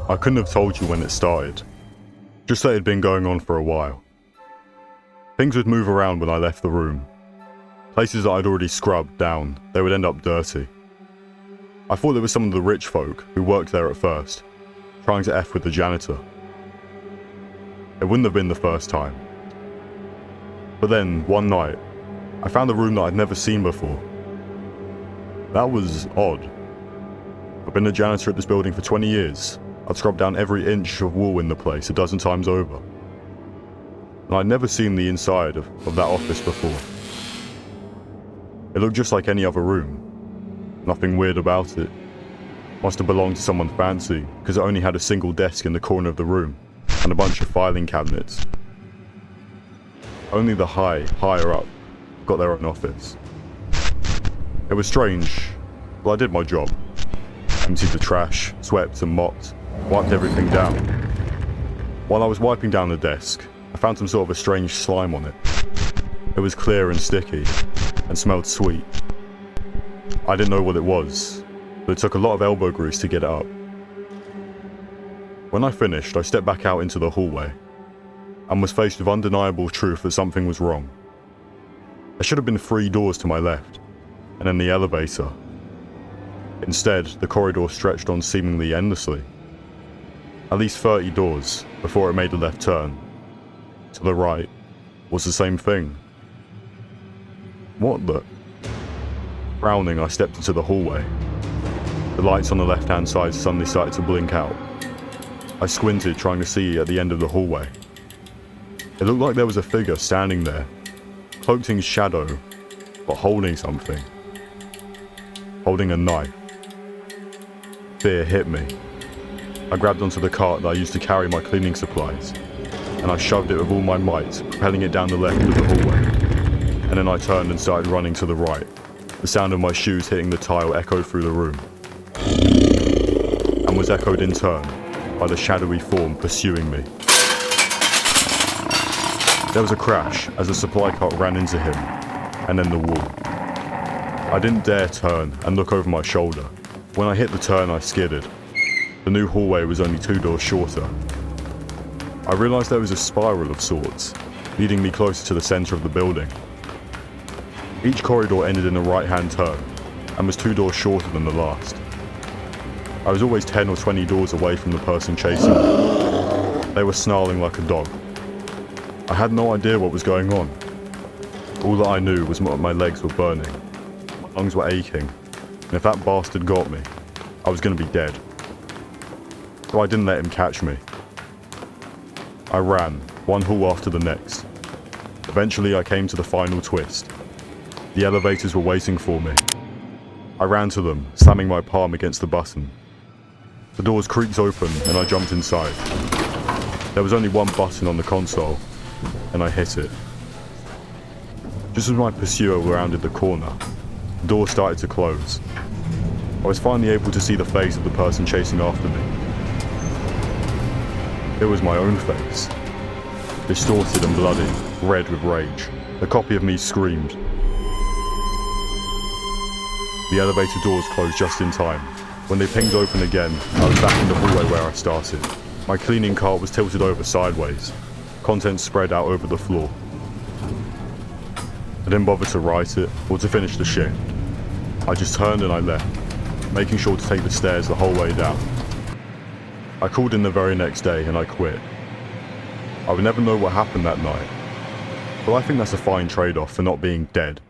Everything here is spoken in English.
I couldn't have told you when it started, just that it had been going on for a while. Things would move around when I left the room. Places that I'd already scrubbed down, they would end up dirty. I thought it was some of the rich folk who worked there at first, trying to F with the janitor. It wouldn't have been the first time. But then, one night, I found a room that I'd never seen before. That was odd. I've been a janitor at this building for 20 years. I'd scrubbed down every inch of wall in the place a dozen times over. And I'd never seen the inside of that office before. It looked just like any other room. Nothing weird about it. Must have belonged to someone fancy, because it only had a single desk in the corner of the room, and a bunch of filing cabinets. Only the higher up, got their own office. It was strange, but I did my job. Emptied the trash, swept and mopped, wiped everything down. While I was wiping down the desk, I found some sort of a strange slime on it. It was clear and sticky, and smelled sweet. I didn't know what it was, but it took a lot of elbow grease to get it up. When I finished, I stepped back out into the hallway, and was faced with undeniable truth that something was wrong. There should have been 3 doors to my left, and then the elevator. Instead, the corridor stretched on seemingly endlessly. At least 30 doors before it made a left turn. To the right was the same thing. What the? Frowning, I stepped into the hallway. The lights on the left-hand side suddenly started to blink out. I squinted, trying to see at the end of the hallway. It looked like there was a figure standing there, cloaked in shadow, but holding something. Holding a knife. Fear hit me. I grabbed onto the cart that I used to carry my cleaning supplies, and I shoved it with all my might, propelling it down the left of the hallway. And then I turned and started running to the right. The sound of my shoes hitting the tile echoed through the room, and was echoed in turn by the shadowy form pursuing me. There was a crash as the supply cart ran into him, and then the wall. I didn't dare turn and look over my shoulder. When I hit the turn, I skidded. The new hallway was only 2 doors shorter. I realised there was a spiral of sorts, leading me closer to the centre of the building. Each corridor ended in a right-hand turn, and was 2 doors shorter than the last. I was always 10 or 20 doors away from the person chasing me. They were snarling like a dog. I had no idea what was going on. All that I knew was my legs were burning, my lungs were aching, and if that bastard got me, I was going to be dead. So I didn't let him catch me. I ran, one hall after the next. Eventually I came to the final twist. The elevators were waiting for me. I ran to them, slamming my palm against the button. The doors creaked open and I jumped inside. There was only one button on the console, and I hit it. Just as my pursuer rounded the corner, the door started to close. I was finally able to see the face of the person chasing after me. It was my own face. Distorted and bloody, red with rage. A copy of me screamed. The elevator doors closed just in time. When they pinged open again, I was back in the hallway where I started. My cleaning cart was tilted over sideways. Contents spread out over the floor. I didn't bother to write it or to finish the shift. I just turned and I left, making sure to take the stairs the whole way down. I called in the very next day and I quit. I would never know what happened that night, but I think that's a fine trade-off for not being dead.